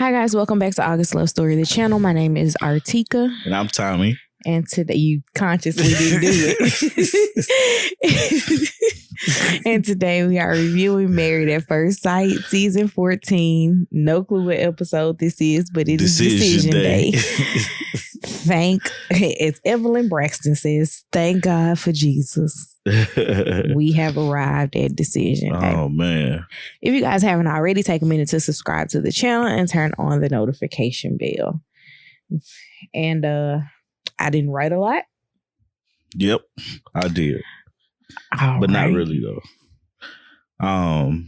Hi guys, welcome back to August Love Story, the channel. My name is Artieka. And I'm Tommy. And today, you consciously didn't do it. And today we are reviewing Married at First Sight, season 14. No clue what episode this is, but it is Decision Day. As Evelyn Braxton says, thank God for Jesus. We have arrived at Decision Day. Oh, man. If you guys haven't already, take a minute to subscribe to the channel and turn on the notification bell. And I didn't write a lot. Yep, I did. But not really, though. I'm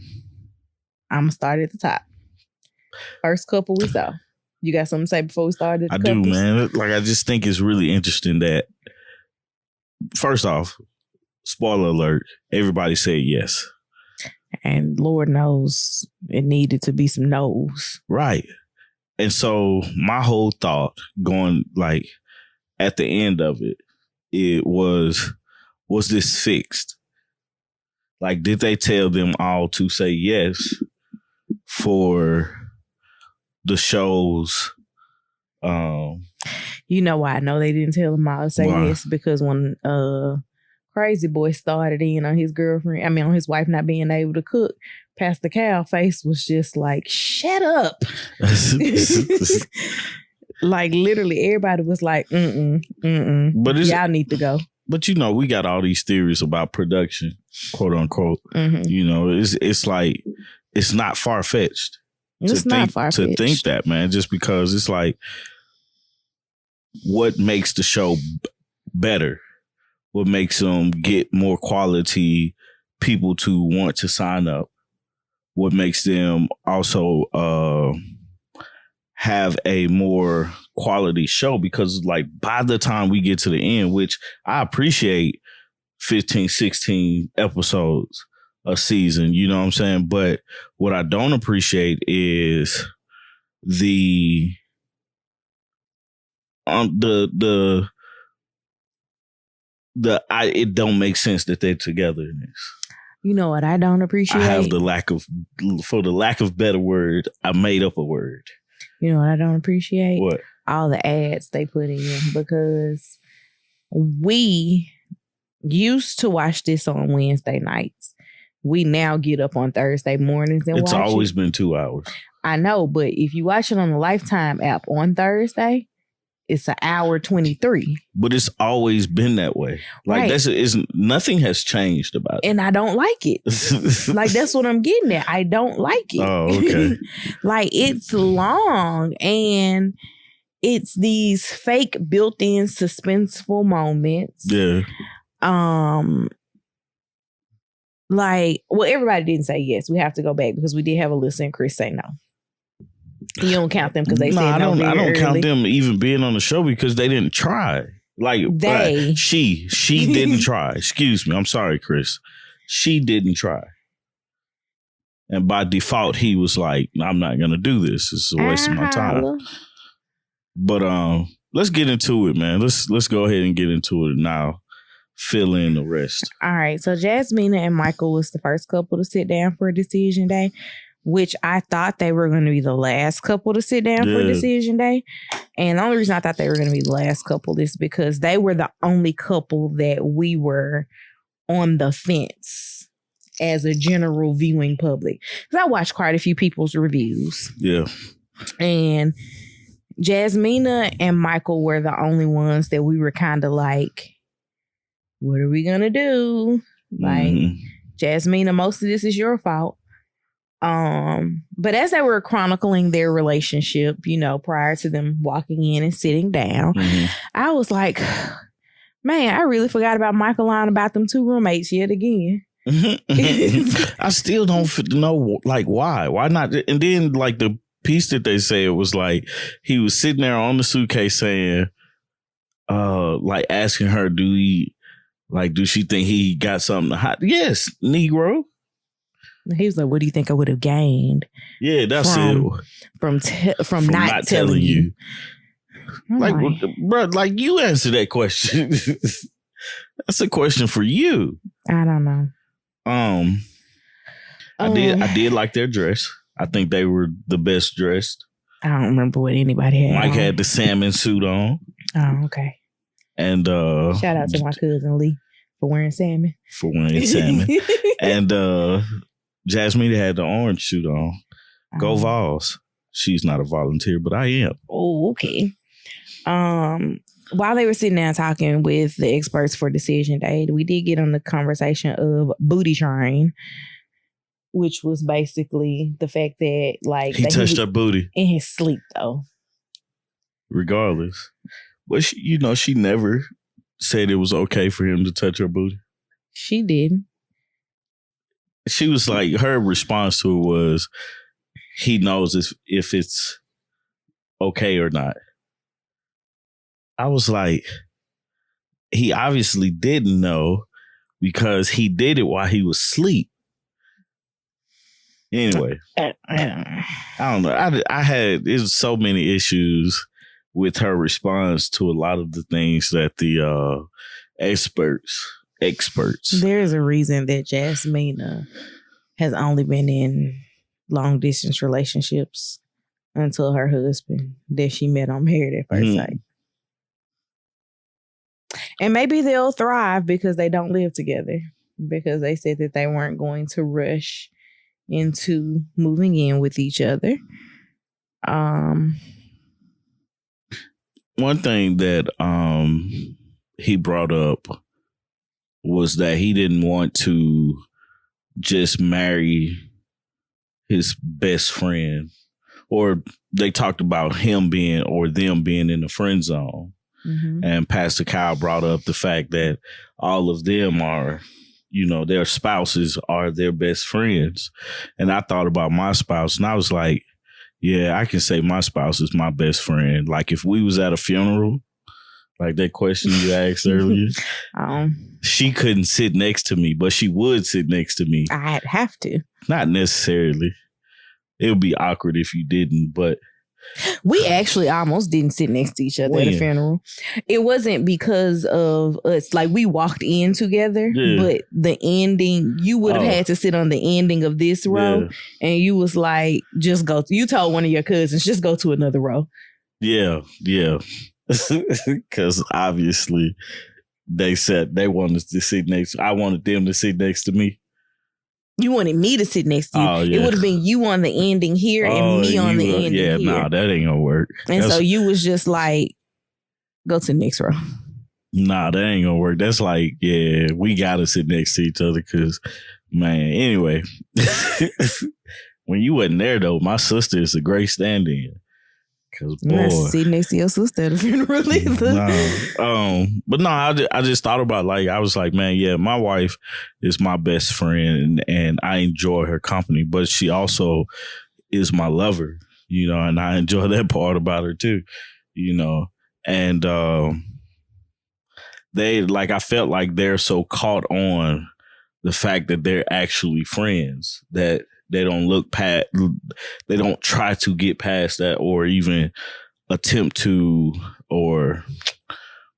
going to start at the top. First couple we saw. You got something to say before we started? I do, man. Like, I just think it's really interesting that, first off, spoiler alert, everybody said yes. And Lord knows it needed to be some no's. Right. And so my whole thought going, like, at the end of it, it was this fixed? Like, did they tell them all to say yes for the show's you know why I know they didn't tell them all to say yes? Because when Crazy Boy started in on his on his wife not being able to cook, Pastor Cal face was just like, shut up. Like, literally everybody was like, but y'all need to go. But you know, we got all these theories about production, quote unquote. Mm-hmm. You know, it's like, it's not far-fetched. It's not far-fetched to think that, man, just because it's like, what makes the show better? What makes them get more quality people to want to sign up? What makes them also have a more quality show? Because, like, by the time we get to the end, which I appreciate 15, 16 episodes a season, you know what I'm saying? But what I don't appreciate is it don't make sense that they're together in this. You know what I don't appreciate? I have for the lack of better word, I made up a word. You know what I don't appreciate? What? All the ads they put in, because we used to watch this on Wednesday nights. We now get up on Thursday mornings and watch it. It's always been 2 hours. I know, but if you watch it on the Lifetime app on Thursday, it's an hour 23. But it's always been that way. Like, right. Nothing has changed about it. And I don't like it. Like, that's what I'm getting at. I don't like it. Oh, okay. Like, it's long and it's these fake built-in suspenseful moments. Yeah. Like, well, everybody didn't say yes. We have to go back because we did have Alyssa and Chris say no. You don't count them because they said no. I don't count them even being on the show because they didn't try. Like, she didn't try. Excuse me. I'm sorry, Chris. She didn't try. And by default, he was like, I'm not going to do this. This is a waste of my time. But let's get into it, man. Let's go ahead and get into it now. Fill in the rest. All right. So Jasmina and Michael was the first couple to sit down for Decision Day, which I thought they were going to be the last couple to sit down for Decision Day. And the only reason I thought they were going to be the last couple is because they were the only couple that we were on the fence as a general viewing public. Because I watched quite a few people's reviews. Yeah. And Jasmina and Michael were the only ones that we were kind of like, what are we going to do? Like, Jasmina, most of this is your fault. But as they were chronicling their relationship, you know, prior to them walking in and sitting down, I was like, man, I really forgot about Michael lying about them two roommates yet again. I still don't know, like, why? Why not? And then, like, the piece that they say, it was like, he was sitting there on the suitcase saying, like, asking her, does she think he got something to hide? Yes, Negro. He was like, what do you think I would have gained? Yeah, that's it. From not telling you. Like, bro, like, you answer that question. That's a question for you. I don't know. I did like their dress. I think they were the best dressed. I don't remember what anybody had. Mike on. had the salmon suit on. Oh, okay. And shout out to my cousin Lee for wearing salmon. And Jasmina had the orange suit on. Go Vols. She's not a volunteer, but I am. Oh, okay. While they were sitting down talking with the experts for decision aid, we did get on the conversation of booty train, which was basically the fact that like he touched her booty in his sleep, though. Regardless, but she never said it was okay for him to touch her booty. She did. She was like, her response to it was, he knows if it's okay or not. I was like, he obviously didn't know because he did it while he was asleep. Anyway, I don't know. There's so many issues with her response to a lot of the things that the experts. There's a reason that Jasmina has only been in long distance relationships until her husband that she met on Married at First Sight. And maybe they'll thrive because they don't live together, because they said that they weren't going to rush into moving in with each other. One thing that he brought up was that he didn't want to just marry his best friend, or they talked about them being in the friend zone. Mm-hmm. And Pastor Kyle brought up the fact that all of them are, their spouses are their best friends. And I thought about my spouse, and I was like, yeah, I can say my spouse is my best friend. Like if we was at a funeral, like that question you asked earlier, she couldn't sit next to me, but she would sit next to me. I'd have to. Not necessarily. It would be awkward if you didn't, but we actually almost didn't sit next to each other at a funeral. It wasn't because of us. Like we walked in together, but the ending, you would have had to sit on the ending of this row, and you was like, just go. You told one of your cousins, just go to another row. Yeah. Because obviously they said they wanted to sit next. I wanted them to sit next to me. You wanted me to sit next to you. Oh, yeah. It would have been you on the ending here and me on the ending here. Yeah, nah, that ain't gonna work. And so you was just like, go to the next row. Nah, that ain't gonna work. That's like, yeah, we gotta sit next to each other because, man, anyway. When you wasn't there, though, my sister is a great stand-in. Cause boy, you're not sitting next to your sister at a funeral either. But no, I just thought about, like, I was like, man, yeah, my wife is my best friend and I enjoy her company, but she also is my lover, and I enjoy that part about her too, and they, like, I felt like they're so caught on the fact that they're actually friends that they don't look past, they don't try to get past that or even attempt to, or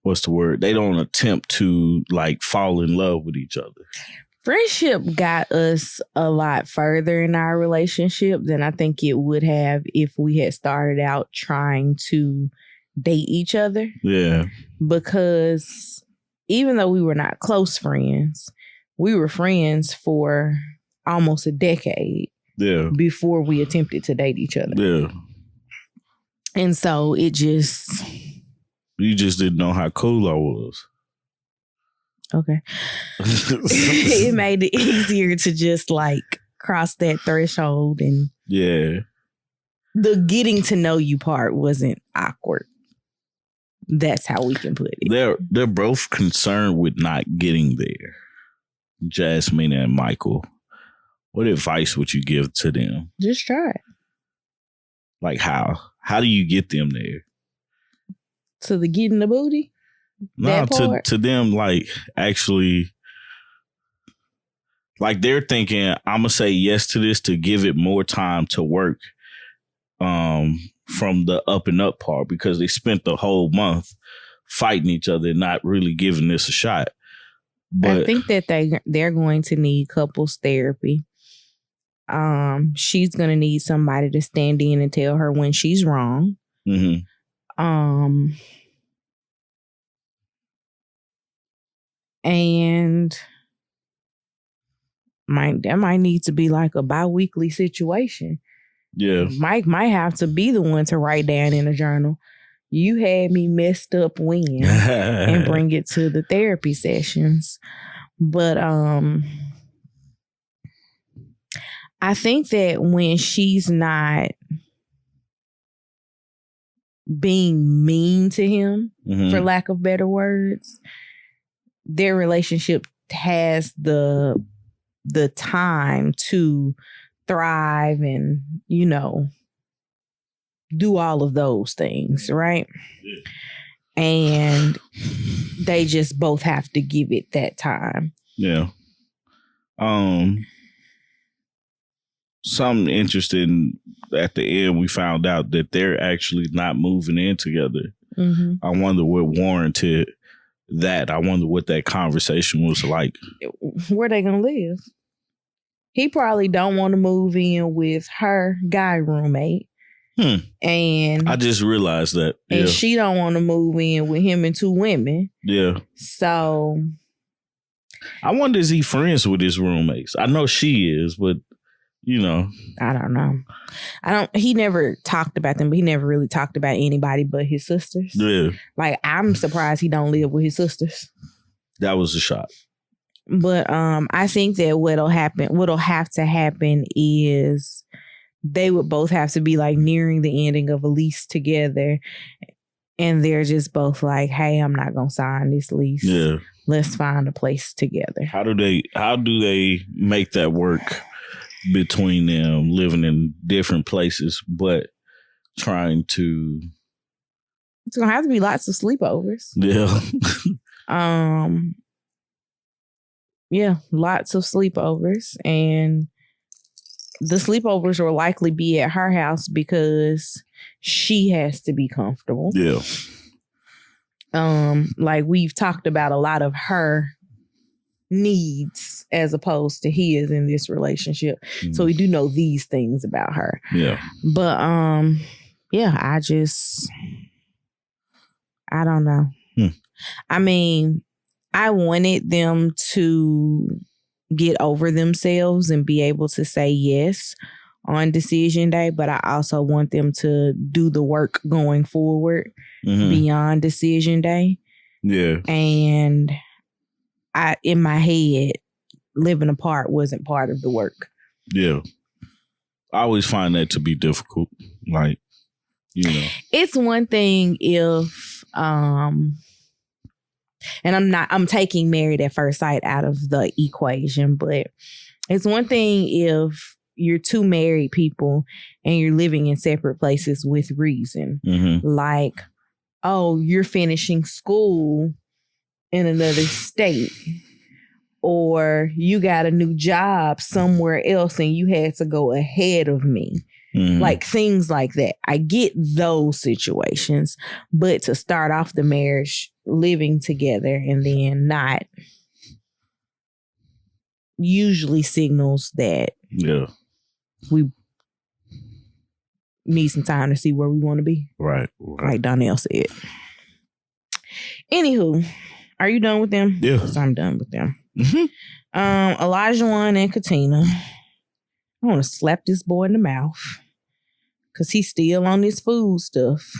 what's the word? They don't attempt to like fall in love with each other. Friendship got us a lot further in our relationship than I think it would have if we had started out trying to date each other. Yeah. Because even though we were not close friends, we were friends for almost a decade before we attempted to date each other. Yeah. And so you just didn't know how cool I was. Okay. It made it easier to just like cross that threshold, and the getting to know you part wasn't awkward. That's how we can put it. They're both concerned with not getting there. Jasmina and Michael. What advice would you give to them? Just try it. Like how? How do you get them there? To the getting the booty? No, to them, like, actually, like, they're thinking, I'm going to say yes to this to give it more time to work from the up and up part, because they spent the whole month fighting each other and not really giving this a shot. But I think that they're going to need couples therapy. She's gonna need somebody to stand in and tell her when she's wrong. And that might need to be like a bi-weekly situation. Yeah. Mike might have to be the one to write down in a journal, you had me messed up when, and bring it to the therapy sessions. But I think that when she's not being mean to him, for lack of better words, their relationship has the time to thrive and, you know, do all of those things, right? Yeah. And they just both have to give it that time. Yeah. Something interesting at the end, we found out that they're actually not moving in together. I wonder what warranted that. I wonder what that conversation was like. Where they gonna live? He probably don't want to move in with her guy roommate. And I just realized that. Yeah. And she don't want to move in with him and two women. Yeah. So I wonder, is he friends with his roommates? I know she is, but you know. I don't know. He never talked about them, but he never really talked about anybody but his sisters. Yeah. Like, I'm surprised he don't live with his sisters. That was a shock. But I think that what'll have to happen is they would both have to be like nearing the ending of a lease together. And they're just both like, hey, I'm not going to sign this lease. Yeah. Let's find a place together. How do they make that work between them living in different places, but trying to... It's going to have to be lots of sleepovers. Yeah. Yeah, lots of sleepovers. And the sleepovers will likely be at her house because she has to be comfortable. Yeah. Like we've talked about a lot of her needs as opposed to his in this relationship. So we do know these things about her. Yeah. But yeah, I don't know. I mean, I wanted them to get over themselves and be able to say yes on decision day, but I also want them to do the work going forward beyond decision day. Yeah. And in my head, living apart wasn't part of the work. Yeah. I always find that to be difficult. Like, you know. It's one thing if and I'm taking married at first sight out of the equation, but it's one thing if you're two married people and you're living in separate places with reason. Like, oh, you're finishing school in another state, or you got a new job somewhere else and you had to go ahead of me. Like things like that. I get those situations, but to start off the marriage living together and then not usually signals that we need some time to see where we want to be. Right. Like Donnell said. Anywho, are you done with them? Yeah. I'm done with them. Elijah and Katina. I want to slap this boy in the mouth because he's still on this food stuff.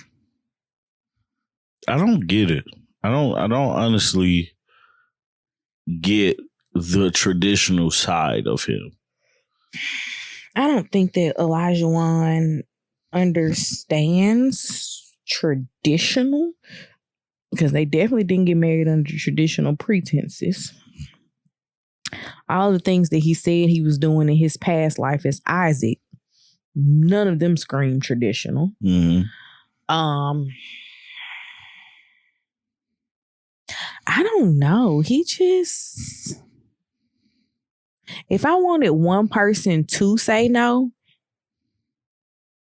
I don't get it. I don't honestly get the traditional side of him. I don't think that Elijah understands traditional, because they definitely didn't get married under traditional pretenses. All the things that he said he was doing in his past life as Isaac, none of them scream traditional. I don't know. He just... If I wanted one person to say no,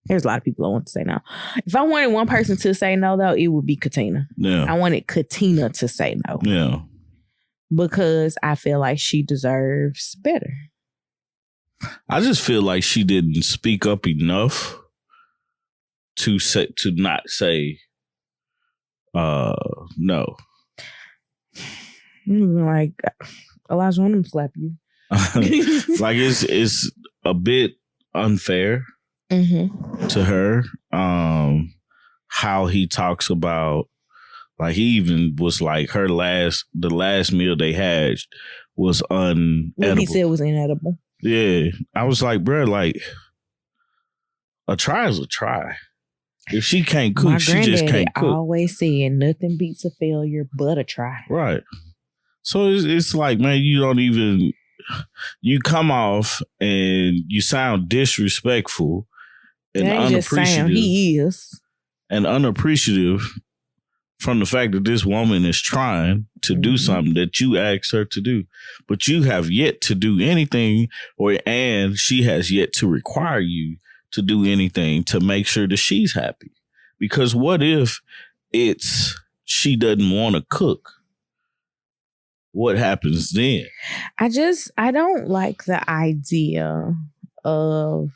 there's a lot of people I want to say no. If I wanted one person to say no, though, it would be Katina. Yeah. I wanted Katina to say no. Yeah. Because I feel like she deserves better. I just feel like she didn't speak up enough to not say no. Like Elijah, want him to slap you. Like it's a bit unfair to her. How he talks about, like, he even was like the last meal they had was unedible. What he said was inedible. Yeah. I was like, bro, like, a try is a try. If she can't cook, she just can't cook. I always said nothing beats a failure but a try. Right. So it's like, man, you come off and you sound disrespectful and unappreciative. He is. And unappreciative from the fact that this woman is trying to do something that you asked her to do, but you have yet to do anything, and she has yet to require you to do anything to make sure that she's happy. Because what if she doesn't want to cook? What happens then? I don't like the idea of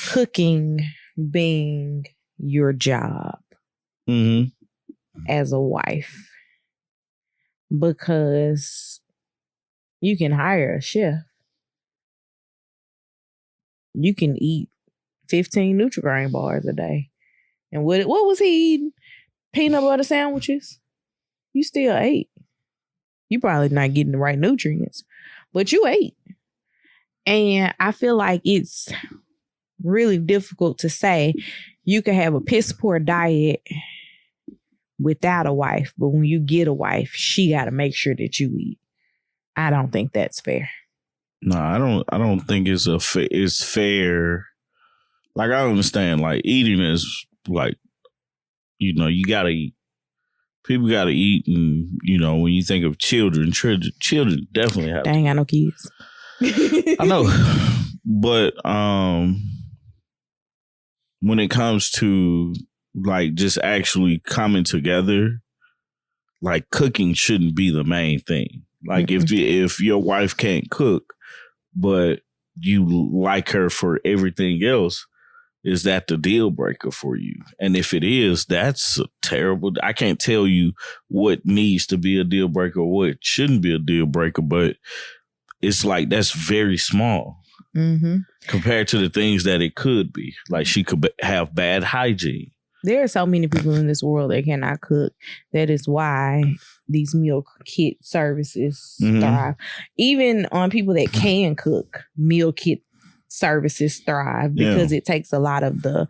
cooking being your job as a wife, because you can hire a chef. You can eat 15 Nutri-Grain bars a day. And what was he eating? Peanut butter sandwiches? You still ate. You probably not getting the right nutrients, but you ate. And I feel like it's really difficult to say you can have a piss poor diet without a wife, but when you get a wife, she got to make sure that you eat. I don't think that's fair. No, I don't think it's fair. Like, I understand, like, eating is like, you gotta eat. People gotta eat, and when you think of children definitely have. They ain't got no kids. I know, but when it comes to, like, just actually coming together, like, cooking shouldn't be the main thing. Like, if your wife can't cook, but you like her for everything else, is that the deal breaker for you? And if it is, that's terrible. I can't tell you what needs to be a deal breaker or what shouldn't be a deal breaker, but it's like, that's very small compared to the things that it could be. Like, she could have bad hygiene. There are so many people in this world that cannot cook. That is why these meal kit services thrive. Even on people that can cook, meal kit services thrive because it takes a lot of the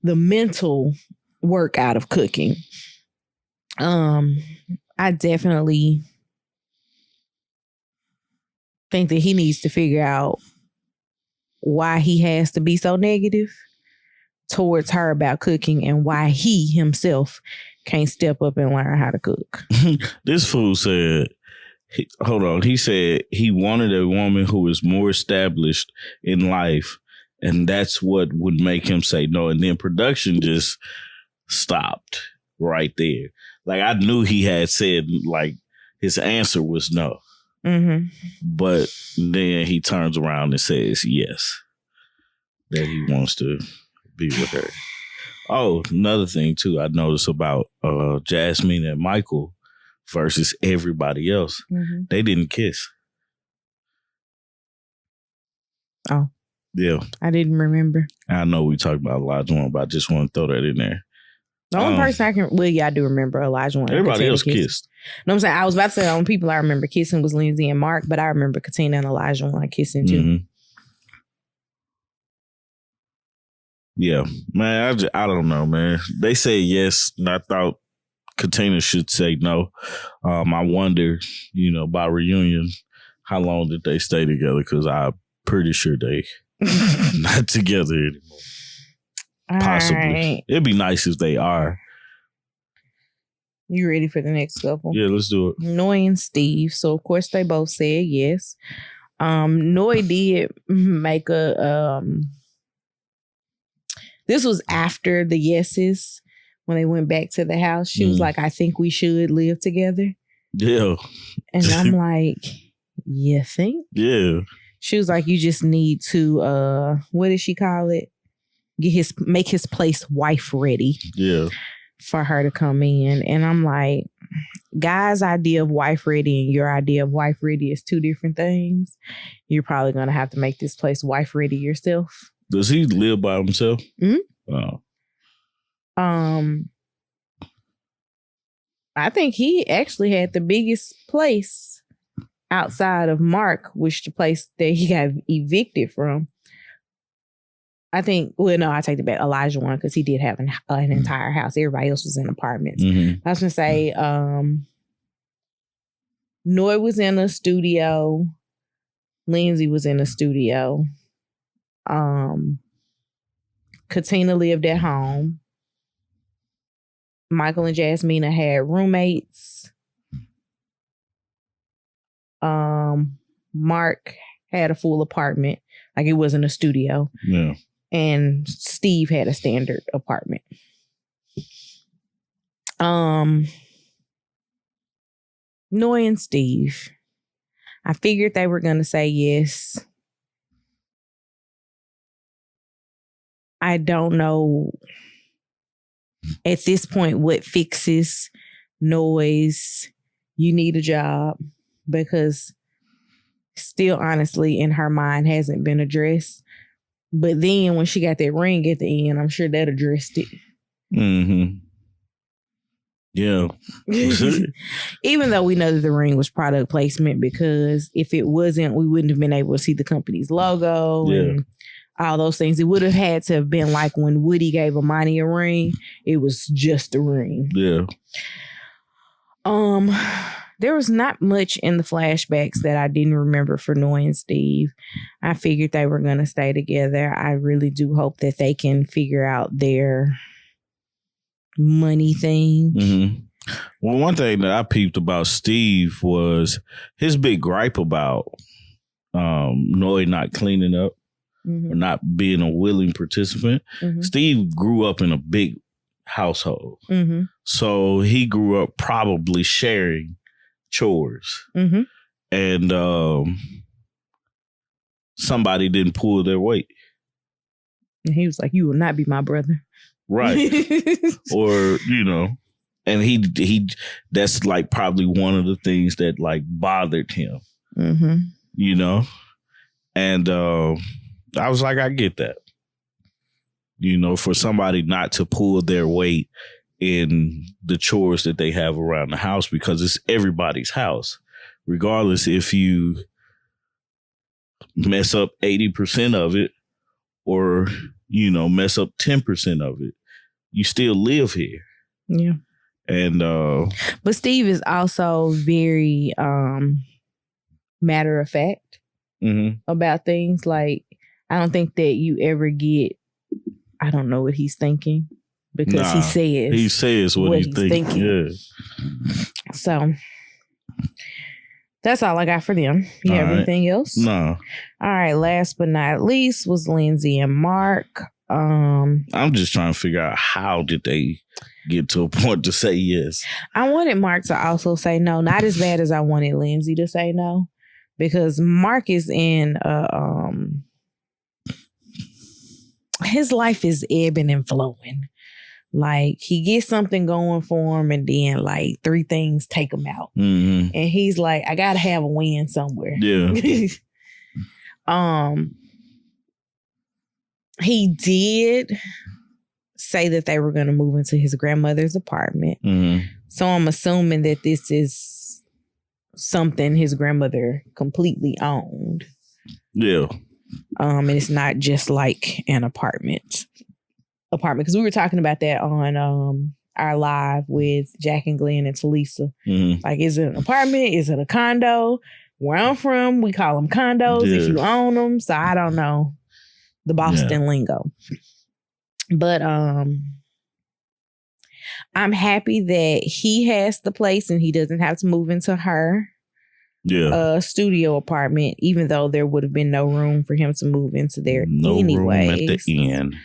mental work out of cooking. I definitely think that he needs to figure out why he has to be so negative towards her about cooking and why he himself can't step up and learn how to cook. This fool said, he said he wanted a woman who is more established in life, and that's what would make him say no. And then production just stopped right there. Like, I knew he had said, like, his answer was no. But then he turns around and says yes, that he wants to be with her. Oh, another thing too I noticed about Jasmina and Michael versus everybody else, they didn't kiss. Oh. Yeah. I didn't remember. I know we talked about Elijah one, but I just want to throw that in there. The only person I do remember Elijah one. Everybody else kissed. No, I'm saying, I was about to say the only people I remember kissing was Lindsey and Mark, but I remember Katina and Elijah one kissing too. Yeah, man, I don't know, man. They say yes, and I thought Katina should say no. I wonder, by reunion, how long did they stay together? Because I'm pretty sure they not together anymore. Possibly. Right. It'd be nice if they are. You ready for the next couple? Yeah, let's do it. Noi and Steve. So, of course, they both said yes. Noi did make a... This was after the yeses. When they went back to the house, she was like, I think we should live together. Yeah. And I'm like, you think? Yeah. She was like, you just need to what did she call it? Make his place wife ready. Yeah. For her to come in. And I'm like, guy's idea of wife ready and your idea of wife ready is two different things. You're probably gonna have to make this place wife ready yourself. Does he live by himself? Mm-hmm. Oh. I think he actually had the biggest place outside of Mark, which the place that he got evicted from. I think, well, no, I take it back. Elijah won because he did have an entire house. Everybody else was in apartments. Mm-hmm. I was going to say, Noi was in a studio. Lindsey was in a studio. Katina lived at home. Michael and Jasmina had roommates. Mark had a full apartment. Like it wasn't a studio. Yeah. And Steve had a standard apartment. Noi and Steve. I figured they were going to say yes. I don't know at this point what fixes Noi's you need a job, because still honestly in her mind hasn't been addressed. But then when she got that ring at the end, I'm sure that addressed it. Mm-hmm. Yeah. Even though we know that the ring was product placement, because if it wasn't, we wouldn't have been able to see the company's logo and all those things. It would have had to have been like when Woody gave Amani a ring. It was just a ring. Yeah. There was not much in the flashbacks that I didn't remember for Noi and Steve. I figured they were going to stay together. I really do hope that they can figure out their money thing. Mm-hmm. Well, one thing that I peeped about Steve was his big gripe about Noi not cleaning up or not being a willing participant. Mm-hmm. Steve grew up in a big household. Mm-hmm. So he grew up probably sharing chores. Mm-hmm. And somebody didn't pull their weight. And he was like, you will not be my brother. Right. Or, you know, and he that's like probably one of the things that like bothered him, mm-hmm. you know? And I was like, I get that. You know, for somebody not to pull their weight in the chores that they have around the house, because it's everybody's house. Regardless if you mess up 80% of it or, you know, mess up 10% of it, you still live here. Yeah. And but Steve is also very matter of fact about things. Like, I don't think that you ever get, I don't know what he's thinking, because he says what he's thinking. Yeah. So that's all I got for them. You have anything else? No. All right. Last but not least was Lindsey and Mark. I'm just trying to figure out, how did they get to a point to say yes? I wanted Mark to also say no, not as bad as I wanted Lindsey to say no, because Mark is in his life is ebbing and flowing. Like, he gets something going for him, and then like 3 things take him out. Mm-hmm. And he's like, I gotta have a win somewhere. Yeah. He did say that they were going to move into his grandmother's apartment. Mm-hmm. So I'm assuming that this is something his grandmother completely owned. Yeah. And it's not just like an apartment. Because we were talking about that on our live with Jack and Glenn and Talisa. Mm-hmm. Like, is it an apartment? Is it a condo? Where I'm from, we call them condos if you own them. So I don't know the Boston lingo. But I'm happy that he has the place and he doesn't have to move into her studio apartment, even though there would have been no room for him to move into there anyway. Room at the end.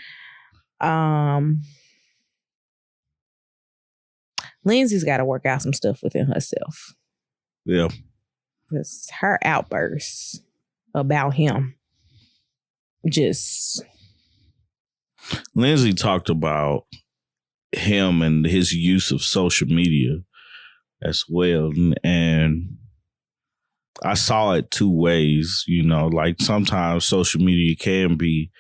Lindsey's got to work out some stuff within herself. Yeah. Because her outbursts about him. Just Lindsey talked about him and his use of social media as well. And I saw it two ways, you know, like sometimes social media can be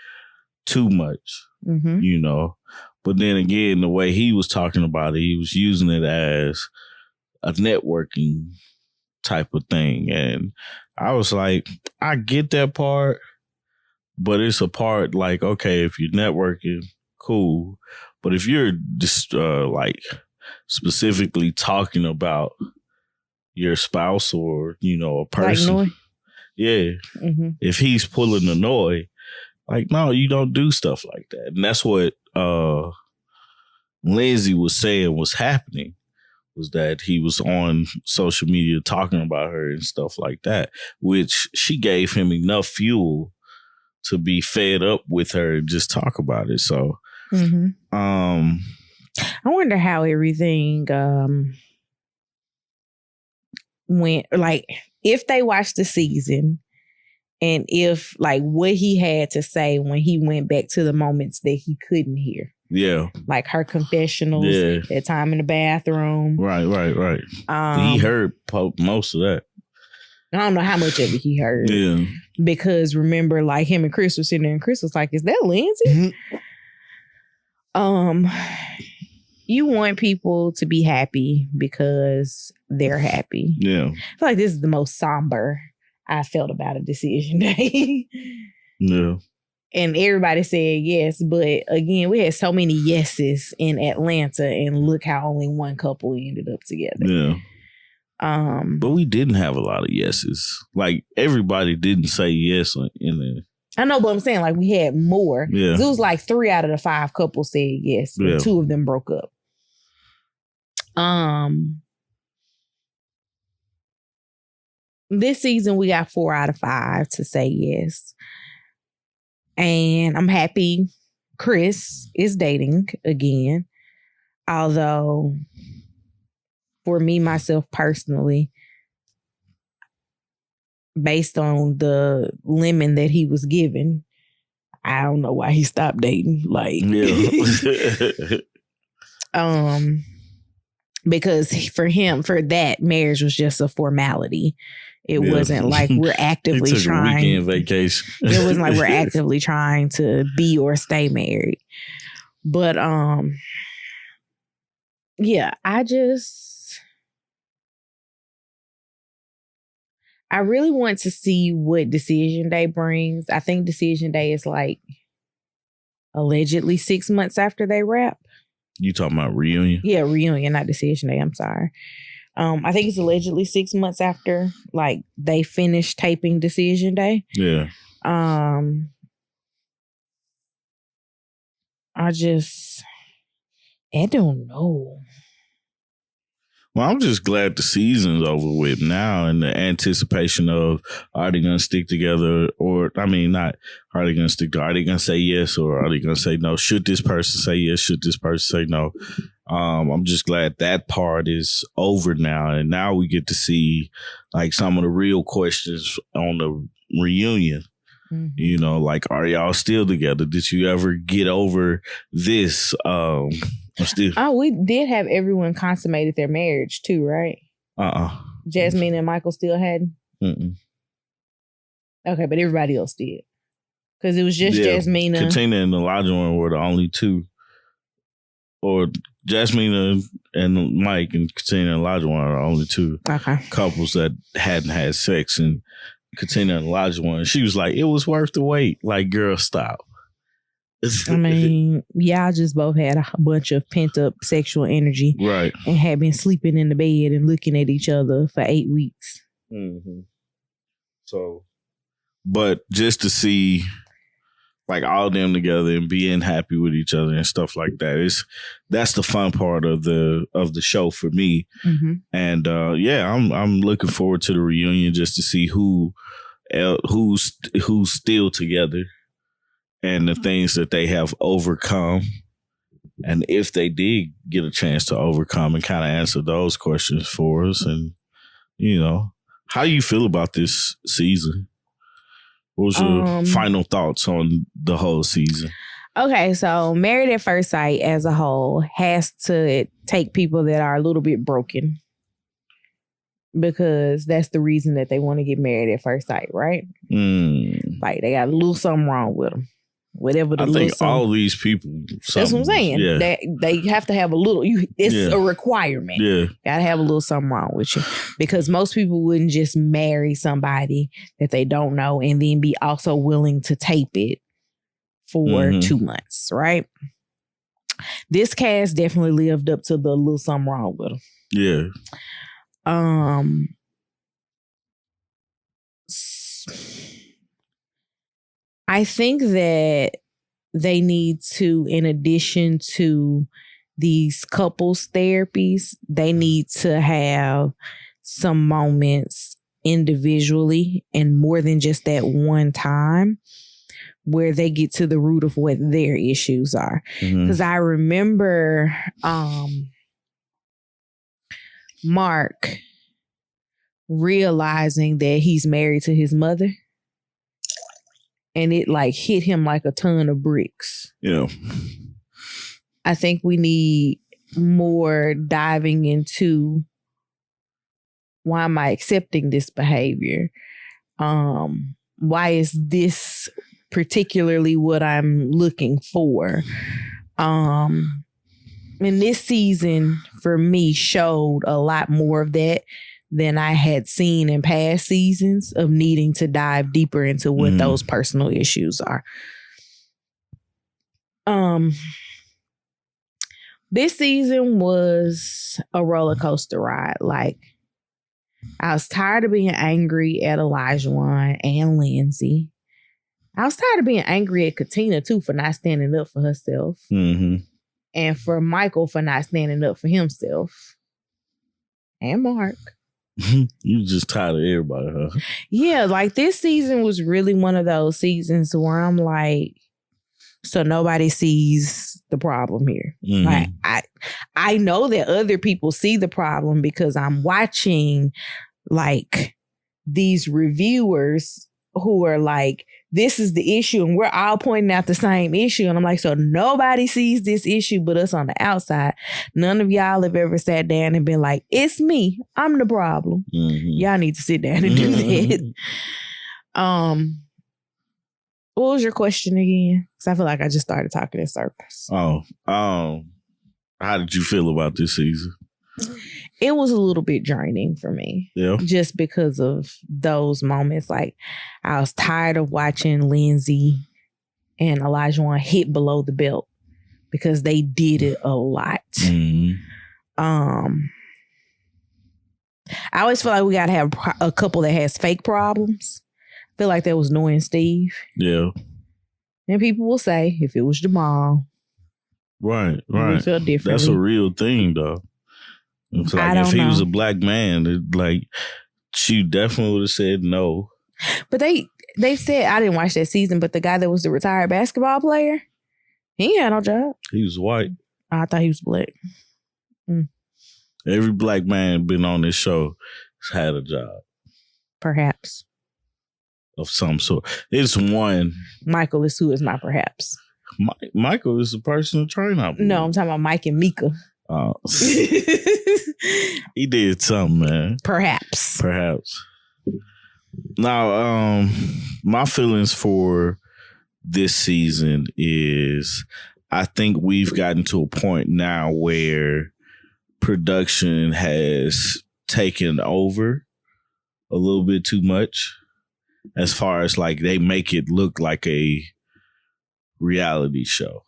too much, you know. But then again, the way he was talking about it, he was using it as a networking type of thing. And I was like, I get that part, but it's a part like, okay, if you're networking, cool. But if you're just like specifically talking about your spouse or, you know, a person. Like Noi? Yeah. If he's pulling the Noi, like, no, you don't do stuff like that. And that's what Lindsey was saying was happening, was that he was on social media talking about her and stuff like that, which she gave him enough fuel to be fed up with her and just talk about it. So, I wonder how everything went, like if they watched the season and if like what he had to say when he went back to the moments that he couldn't hear. Yeah. Like her confessionals, that time in the bathroom. Right. He heard most of that. I don't know how much of it he heard. Yeah. Because remember, like him and Chris were sitting there and Chris was like, is that Lindsey? You want people to be happy because they're happy. Yeah. I feel like this is the most somber I felt about a decision day. Yeah. And everybody said yes, but again, we had so many yeses in Atlanta, and look how only one couple ended up together. Yeah. But we didn't have a lot of yeses. Like everybody didn't say yes in there. I know, but I'm saying like we had more. Yeah. It was like 3 out of the 5 couples said yes, and 2 of them broke up. This season we got 4 out of 5 to say yes. And I'm happy Chris is dating again. Although, for me, myself personally, based on the lemon that he was given, I don't know why he stopped dating. Like, because for him, for that, marriage was just a formality. It wasn't like we're actively trying. A weekend vacation. It wasn't like we're actively trying to be or stay married. But yeah, I really want to see what Decision Day brings. I think Decision Day is like allegedly 6 months after they wrap. You talking about reunion? Yeah, reunion, not Decision Day. I'm sorry. I think it's allegedly 6 months after like they finished taping Decision Day. Yeah. I don't know. Well, I'm just glad the season's over with now, and the anticipation of are they going to stick together, or I mean, not are they going to stick together? Are they going to say yes, or are they going to say no? Should this person say yes? Should this person say no? I'm just glad that part is over now, and now we get to see like some of the real questions on the reunion. Mm-hmm. You know, like, are y'all still together? Did you ever get over this? We did have everyone consummated their marriage too, right? Jasmina and Michael still hadn't? Okay, but everybody else did. Because it was just Jasmina. Katina and Elijah were the only two. Or Jasmina and Mike and Katina and Elijah are the only two couples that hadn't had sex. And Katina and Elijah, she was like, it was worth the wait. Like, girl, stop. I mean, y'all just both had a bunch of pent up sexual energy, right? And had been sleeping in the bed and looking at each other for 8 weeks. Mm-hmm. So, but just to see like all of them together and being happy with each other and stuff like that, that's the fun part of the show for me. Mm-hmm. And I'm looking forward to the reunion just to see who's still together. And the things that they have overcome. And if they did get a chance to overcome and kind of answer those questions for us. And, you know, how do you feel about this season? What was your final thoughts on the whole season? Okay, so Married at First Sight as a whole has to take people that are a little bit broken, because that's the reason that they want to get married at first sight, right? Like they got a little something wrong with them. Whatever the I think all these people. That's what I'm saying. Yeah. They have to have a little. It's a requirement. Yeah, gotta have a little something wrong with you, because most people wouldn't just marry somebody that they don't know and then be also willing to tape it for 2 months, right? This cast definitely lived up to the little something wrong with them. Yeah. I think that they need to, in addition to these couples therapies, they need to have some moments individually and more than just that one time where they get to the root of what their issues are. Because I remember Mark realizing that he's married to his mother, and it like hit him like a ton of bricks. Yeah. I think we need more diving into, why am I accepting this behavior? Why is this particularly what I'm looking for? And this season for me showed a lot more of that than I had seen in past seasons, of needing to dive deeper into what those personal issues are. This season was a roller coaster ride. Like, I was tired of being angry at Elijah and Lindsey. I was tired of being angry at Katina too for not standing up for herself. And for Michael for not standing up for himself. And Mark. You just tired of everybody, huh? Yeah, like this season was really one of those seasons where I'm like, so nobody sees the problem here. Like I know that other people see the problem because I'm watching like these reviewers who are like, this is the issue, and we're all pointing out the same issue. And I'm like, so nobody sees this issue but us on the outside. None of y'all have ever sat down and been like, it's me. I'm the problem. Y'all need to sit down and do that. What was your question again? Because I feel like I just started talking in circles. How did you feel about this season? It was a little bit draining for me. Yeah. Just because of those moments. Like, I was tired of watching Lindsey and Elijah hit below the belt because they did it a lot. I always feel like we got to have a couple that has fake problems. I feel like that was Noi and Steve. Yeah. And people will say, if it was Jamal. Right. We feel differently. That's a real thing, though. It's like, if he was a black man, she definitely would have said no. But they said, I didn't watch that season, but the guy that was the retired basketball player, he ain't had no job. He was white. I thought he was black. Every black man been on this show has had a job. Perhaps. Of some sort. It's one. Michael is who is my perhaps. Michael is the personal trainer. No, I'm talking about Mike and Mika. He did something, man. Perhaps. Now, my feelings for this season is, I think we've gotten to a point now where production has taken over a little bit too much, as far as like they make it look like a reality show.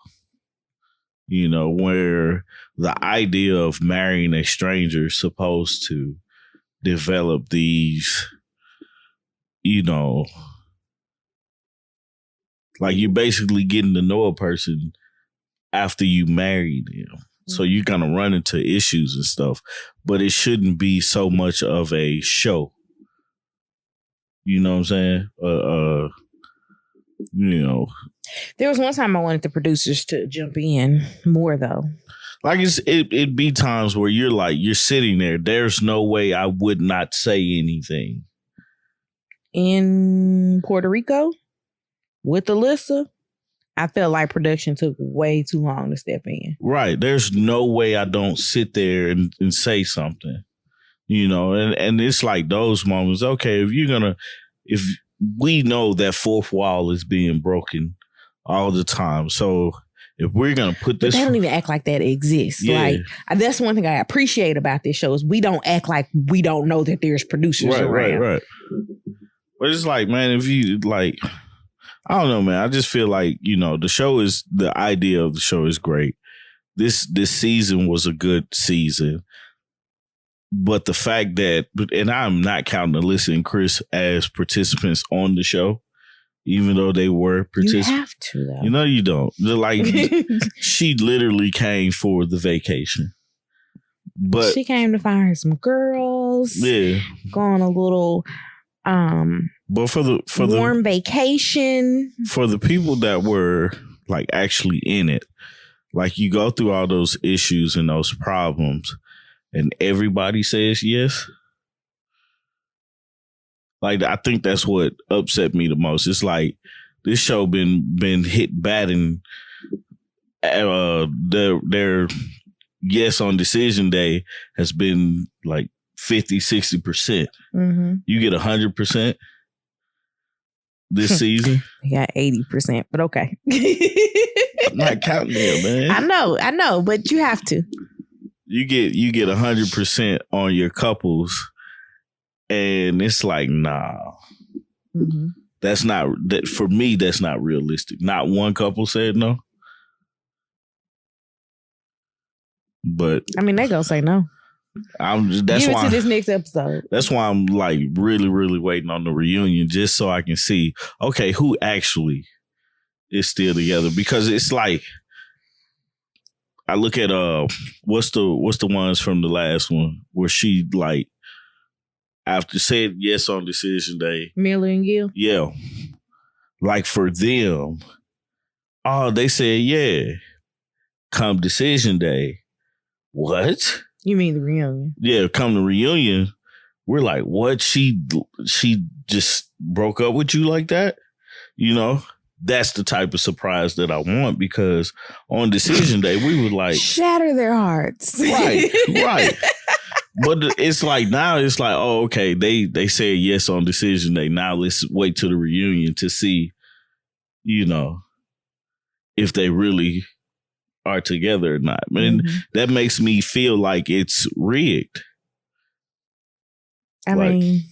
You know, where the idea of marrying a stranger is supposed to develop these, you know, like you're basically getting to know a person after you married them. So you're going to run into issues and stuff, but it shouldn't be so much of a show. You know what I'm saying? You know. There was one time I wanted the producers to jump in more, though. Like it'd be times where you're like, you're sitting there. There's no way I would not say anything. In Puerto Rico? With Alyssa, I felt like production took way too long to step in. Right. There's no way I don't sit there and say something, and it's like those moments. Okay, if we know that fourth wall is being broken all the time. So if we're going to put this... But they don't even act like that exists. Yeah. Like, that's one thing I appreciate about this show is we don't act like we don't know that there's producers around. Right. But it's like, man, if you like... I don't know, man. I just feel like, the idea of the show is great. This season was a good season. But the fact that, and I'm not counting Alyssa and Chris as participants on the show, even though they were participants. You have to, though. You don't. Like, she literally came for the vacation. But she came to find her some girls. Yeah. Go on a little but for the warm vacation. For the people that were like actually in it, like you go through all those issues and those problems and everybody says yes. Like, I think that's what upset me the most. It's like this show been hit bad, and their yes on decision day has been like 50-60%. Mm-hmm. You get 100% this season. You got 80%, but okay. I'm not counting them, man. I know, but you have to. You get 100% on your couples, and it's like, nah. Mm-hmm. That's not that for me. That's not realistic. Not one couple said no. But I mean, they gonna say no. Give it to this next episode. That's why I'm like really, really waiting on the reunion, just so I can see, okay, who actually is still together. Because it's like, I look at what's the ones from the last one where she like after said yes on decision day. Miller and Gil. Yeah, like for them, they said yeah. Come decision day, what? You mean the reunion? Yeah, come the reunion. We're like, what? She just broke up with you like that? That's the type of surprise that I want, because on decision day, we would like... shatter their hearts. Right. But it's like, now it's like, oh, okay, they said yes on decision day. Now let's wait till the reunion to see, if they really are together or not. I mean, that makes me feel like it's rigged. I mean...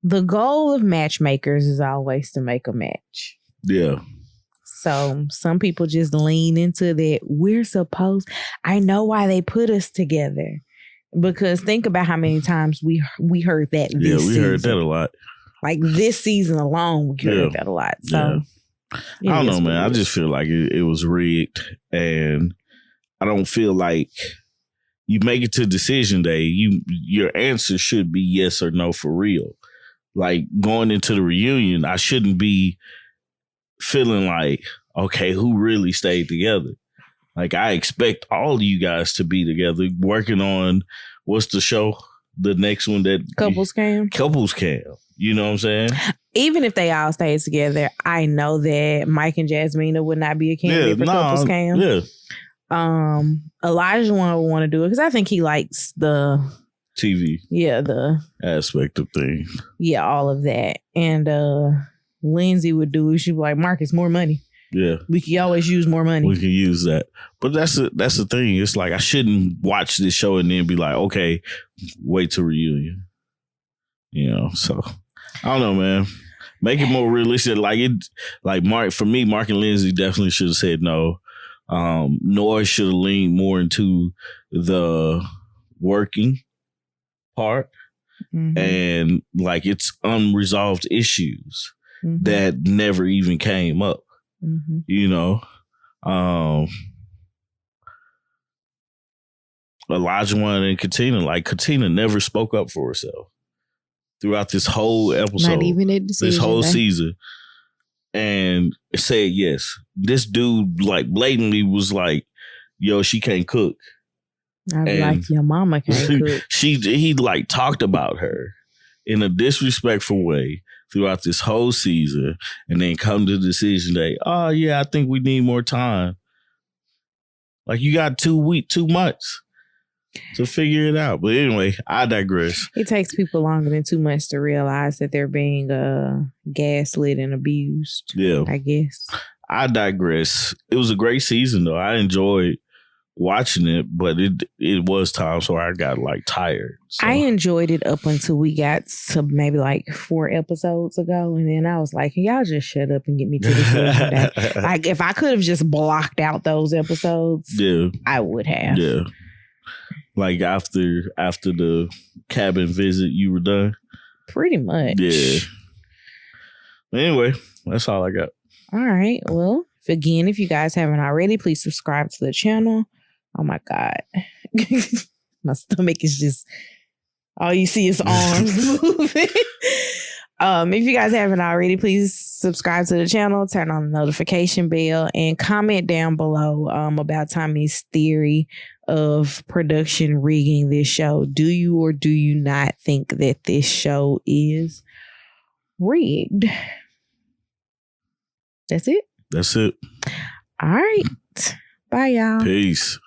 the goal of matchmakers is always to make a match. Yeah. So some people just lean into that. I know why they put us together. Because think about how many times we heard that this season. Yeah, we heard that a lot. Like this season alone, we heard that a lot. So I don't know, man. I just feel like it was rigged. And I don't feel like you make it to decision day, your answer should be yes or no for real. Like going into the reunion, I shouldn't be feeling like, okay, who really stayed together? Like, I expect all of you guys to be together working on, what's the show? The next one that... Couples Cam. You know what I'm saying? Even if they all stayed together, I know that Mike and Jasmina would not be a candidate for Couples Cam. Yeah. Elijah would want to do it because I think he likes the... TV. Yeah, the aspect of things. Yeah, all of that. And Lindsey would do it. She'd be like, Marcus, more money. Yeah. We can always use more money. We can use that. But that's the thing. It's like, I shouldn't watch this show and then be like, okay, wait till reunion. So I don't know, man. Make it more realistic. For me, Mark and Lindsey definitely should have said no. Noi should have leaned more into the working part, and like it's unresolved issues that never even came up. Elijah and Katina, like Katina never spoke up for herself throughout this whole episode, not even at decision, this whole season, and said yes. This dude like blatantly was like, yo, she can't cook. I'd be like, your mama can't cook. He like talked about her in a disrespectful way, throughout this whole season and then come to the decision day, oh yeah, I think we need more time. Like you got 2 months to figure it out. But anyway, I digress. It takes people longer than 2 months to realize that they're being gaslit and abused. Yeah. I guess. I digress. It was a great season though. I enjoyed watching it, but it was times where I got like tired. So. I enjoyed it up until we got to maybe like 4 episodes ago, and then I was like, y'all just shut up and get me to the solution. Like if I could have just blocked out those episodes, yeah, I would have. Yeah. Like after the cabin visit, you were done? Pretty much. Yeah. Anyway, that's all I got. All right. Well, again, if you guys haven't already, please subscribe to the channel. Oh my God. My stomach is just, all you see is arms moving. If you guys haven't already, please subscribe to the channel, turn on the notification bell, and comment down below about Tommy's theory of production rigging this show. Do you or do you not think that this show is rigged? That's it? That's it. All right. Bye, y'all. Peace.